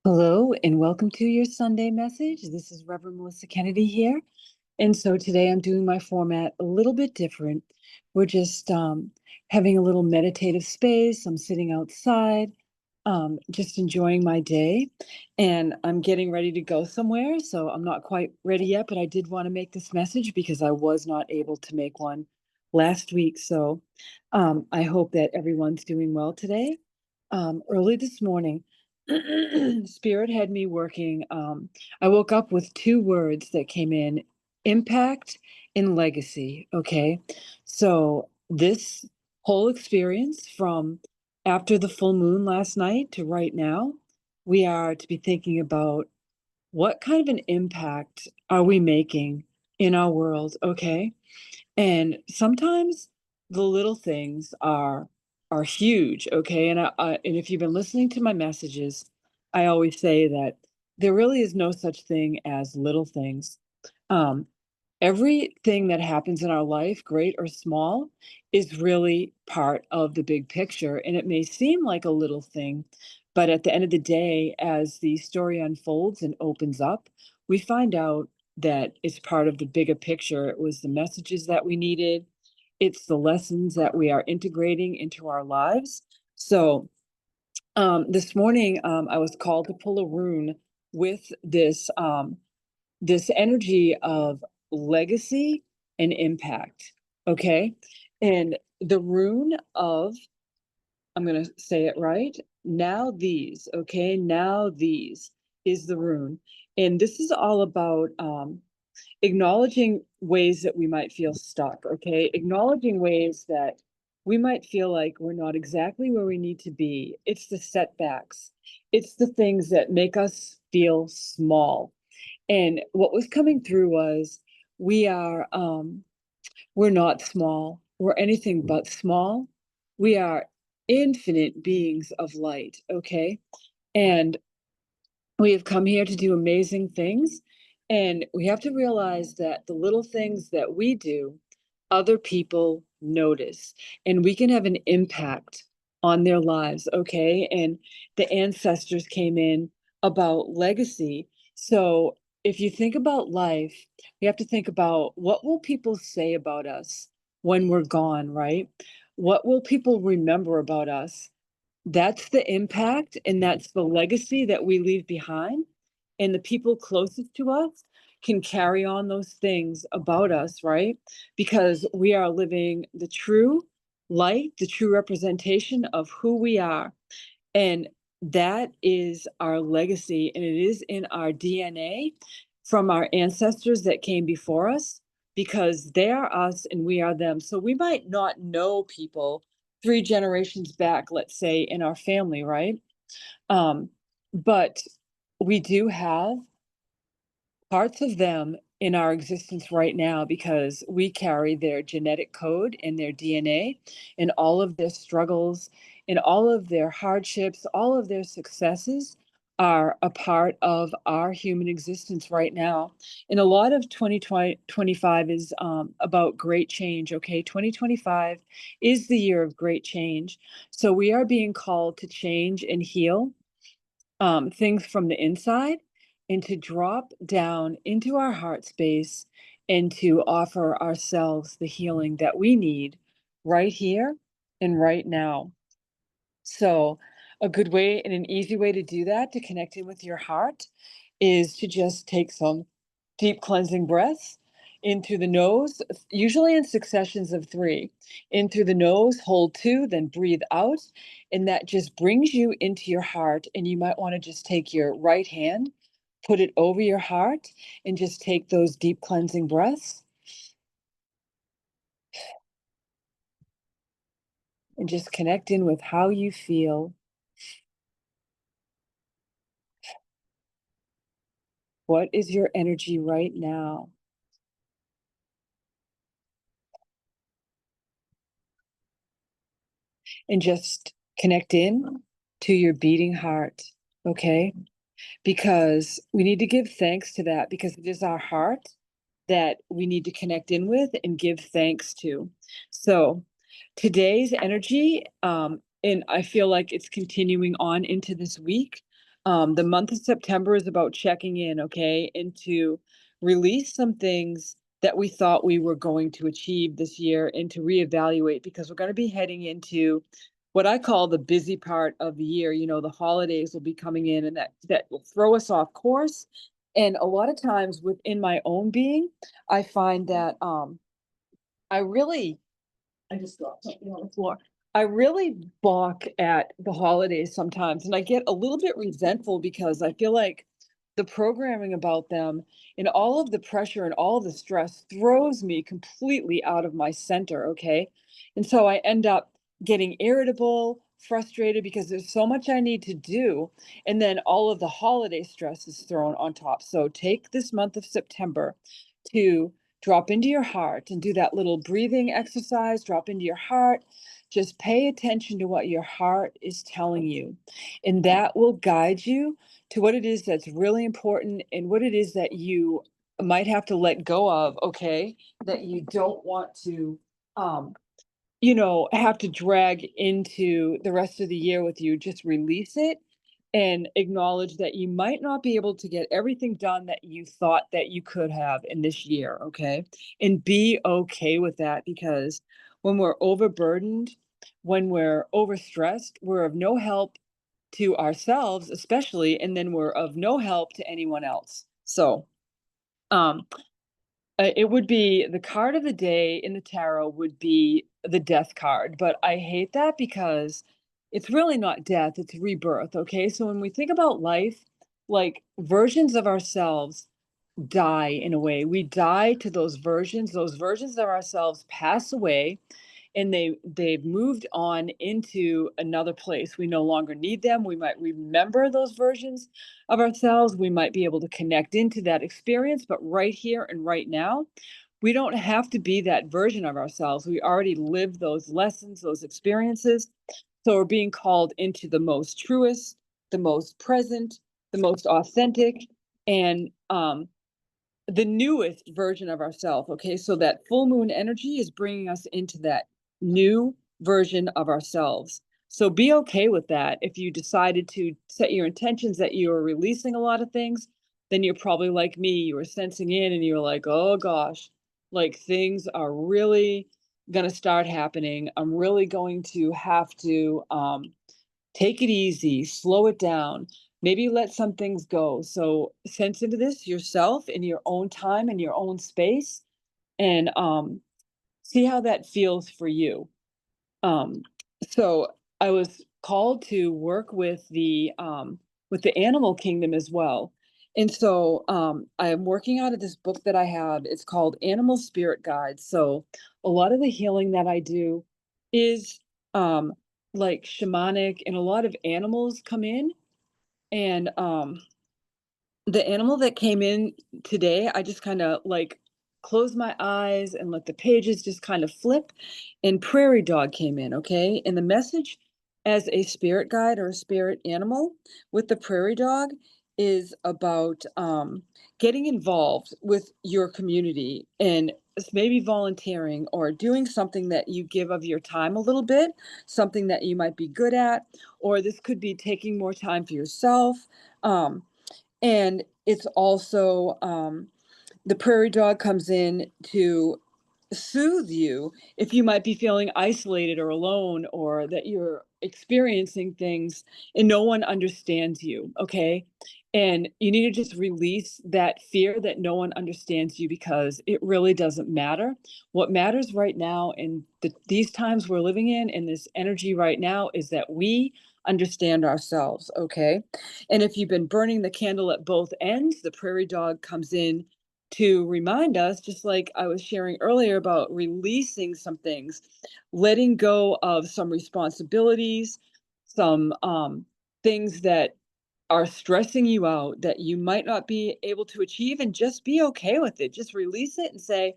Hello, and welcome to your Sunday message. This is Reverend Melissa Kennedy here. And so today I'm doing my format a little bit different. We're just having a little meditative space. I'm sitting outside, just enjoying my day. And I'm getting ready to go somewhere. So I'm not quite ready yet, but I did want to make this message because I was not able to make one last week. So I hope that everyone's doing well today. Early this morning, Spirit had me working. I woke up with two words that came in: impact and legacy. Okay. So, this whole experience from after the full moon last night to right now, we are to be thinking about what kind of an impact are we making in our world. Okay. And sometimes the little things are huge, okay? And if you've been listening to my messages, I always say that there really is no such thing as little things. Um, Everything that happens in our life, great or small, is really part of the big picture. And it may seem like a little thing, but at the end of the day, as the story unfolds and opens up, we find out that it's part of the bigger picture. It was the messages that we needed, it's the lessons that we are integrating into our lives. So, this morning, I was called to pull a rune with this energy of legacy and impact. Okay. And the rune of, I'm going to say it right now, these, okay, now these is the rune. And this is all about acknowledging ways that we might feel stuck, okay, acknowledging ways that we might feel like we're not exactly where we need to be. It's the setbacks, it's the things that make us feel small. And what was coming through was we are we're not small. We're anything but small. We are infinite beings of light, okay? And we have come here to do amazing things. And we have to realize that the little things that we do, other people notice, and we can have an impact on their lives. Okay. And the ancestors came in about legacy. So if you think about life, you have to think about what will people say about us when we're gone, right? What will people remember about us? That's the impact and that's the legacy that we leave behind. And the people closest to us can carry on those things about us, right? Because we are living the true light, the true representation of who we are. And that is our legacy, and it is in our DNA from our ancestors that came before us, because they are us and we are them. So we might not know people three generations back, let's say, in our family, right? Um, but we do have parts of them in our existence right now because we carry their genetic code and their DNA, and all of their struggles and all of their hardships, all of their successes are a part of our human existence right now. And a lot of 2025 is about great change, okay? 2025 is the year of great change. So we are being called to change and heal things from the inside, and to drop down into our heart space and to offer ourselves the healing that we need right here and right now. So, a good way and an easy way to do that, to connect in with your heart, is to just take some deep cleansing breaths in through the nose, usually in successions of three. In through the nose, hold two, then breathe out. And that just brings you into your heart. And you might want to just take your right hand, put it over your heart, and just take those deep cleansing breaths and just connect in with how you feel. What is your energy right now? And just connect in to your beating heart, okay? Because we need to give thanks to that, because it is our heart that we need to connect in with and give thanks to. So today's energy And I feel like it's continuing on into this week. The month of September is about checking in, okay, and to release some things that we thought we were going to achieve this year and to reevaluate because we're going to be heading into what I call the busy part of the year. You know, the holidays will be coming in and that will throw us off course. And a lot of times within my own being, I find that I really I just dropped something on the floor. I really balk at the holidays sometimes, and I get a little bit resentful because I feel like the programming about them and all of the pressure and all of the stress throws me completely out of my center, okay? And so I end up getting irritable, frustrated because there's so much I need to do, and then all of the holiday stress is thrown on top. So take this month of September to drop into your heart and do that little breathing exercise. Drop into your heart. Just pay attention to what your heart is telling you. And that will guide you to what it is that's really important and what it is that you might have to let go of, okay? That you don't want to um have to drag into the rest of the year with you. Just release it and acknowledge that you might not be able to get everything done that you thought that you could have in this year, okay? And be okay with that because when we're overburdened, when we're overstressed, we're of no help to ourselves, especially, and then we're of no help to anyone else. So, um, it would be the card of the day in the tarot would be the death card, but I hate that because it's really not death, it's rebirth, okay? So when we think about life, like versions of ourselves die in a way. We die to those versions. Those versions of ourselves pass away and they've moved on into another place. We no longer need them. We might remember those versions of ourselves. We might be able to connect into that experience, but right here and right now, we don't have to be that version of ourselves. We already lived those lessons, those experiences. So we're being called into the most truest, the most present, the most authentic, and the newest version of ourselves. Okay, so that full moon energy is bringing us into that new version of ourselves. So be okay with that. If you decided to set your intentions that you are releasing a lot of things, then you're probably like me. You were sensing in and you're like, oh gosh, like things are really going to start happening. I'm really going to have to take it easy, slow it down, maybe let some things go. So sense into this yourself in your own time in your own space and see how that feels for you. Um, so I was called to work with the animal kingdom as well. And so I am working out of this book that I have. It's called Animal Spirit Guides. So a lot of the healing that I do is like shamanic, and a lot of animals come in and the animal that came in today, I just kinda, like, closed my eyes and let the pages just kind of flip, and prairie dog came in, okay? And the message as a spirit guide or a spirit animal with the prairie dog is about, getting involved with your community and maybe volunteering or doing something that you give of your time a little bit, something that you might be good at, or this could be taking more time for yourself, and it's also, the prairie dog comes in to soothe you if you might be feeling isolated or alone or that you're experiencing things and no one understands you, okay? And you need to just release that fear that no one understands you because it really doesn't matter. What matters right now in these times we're living in this energy right now is that we understand ourselves, okay? And if you've been burning the candle at both ends, the prairie dog comes in to remind us, just like I was sharing earlier about releasing some things, letting go of some responsibilities, some things that are stressing you out that you might not be able to achieve, and just be okay with it. Just release it and say,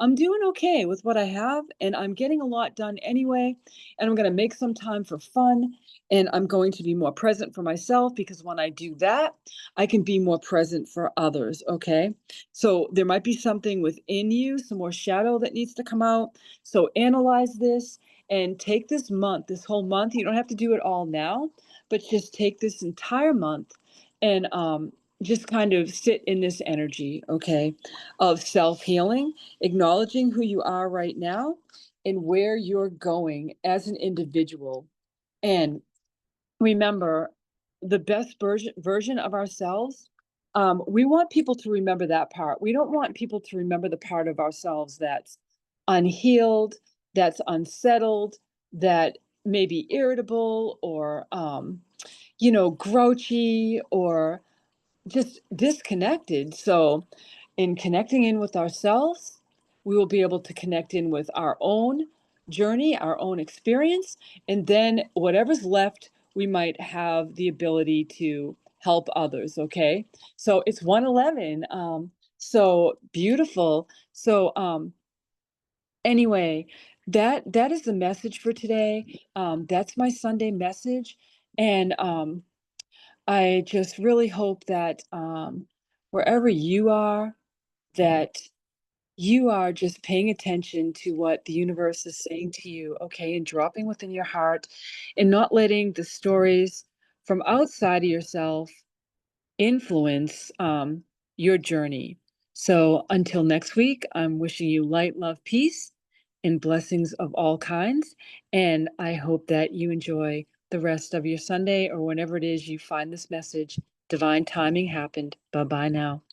I'm doing okay with what I have, and I'm getting a lot done anyway. And I'm going to make some time for fun, and I'm going to be more present for myself because when I do that, I can be more present for others. Okay. So there might be something within you, some more shadow that needs to come out. So analyze this and take this month, this whole month. You don't have to do it all now, but just take this entire month and just kind of sit in this energy, okay, of self healing, acknowledging who you are right now and where you're going as an individual. And remember, the best version of ourselves, we want people to remember that part. We don't want people to remember the part of ourselves that's unhealed, that's unsettled, that may be irritable or grouchy or just disconnected. So, in connecting in with ourselves, we will be able to connect in with our own journey, our own experience, and then whatever's left, we might have the ability to help others. Okay. So it's 111. So beautiful. So, anyway, that is the message for today. That's my Sunday message. And, I just really hope that wherever you are, that you are just paying attention to what the universe is saying to you, okay, and dropping within your heart and not letting the stories from outside of yourself influence your journey. So until next week, I'm wishing you light, love, peace, and blessings of all kinds. And I hope that you enjoy the rest of your Sunday or whenever it is you find this message. Divine timing happened. Bye bye now.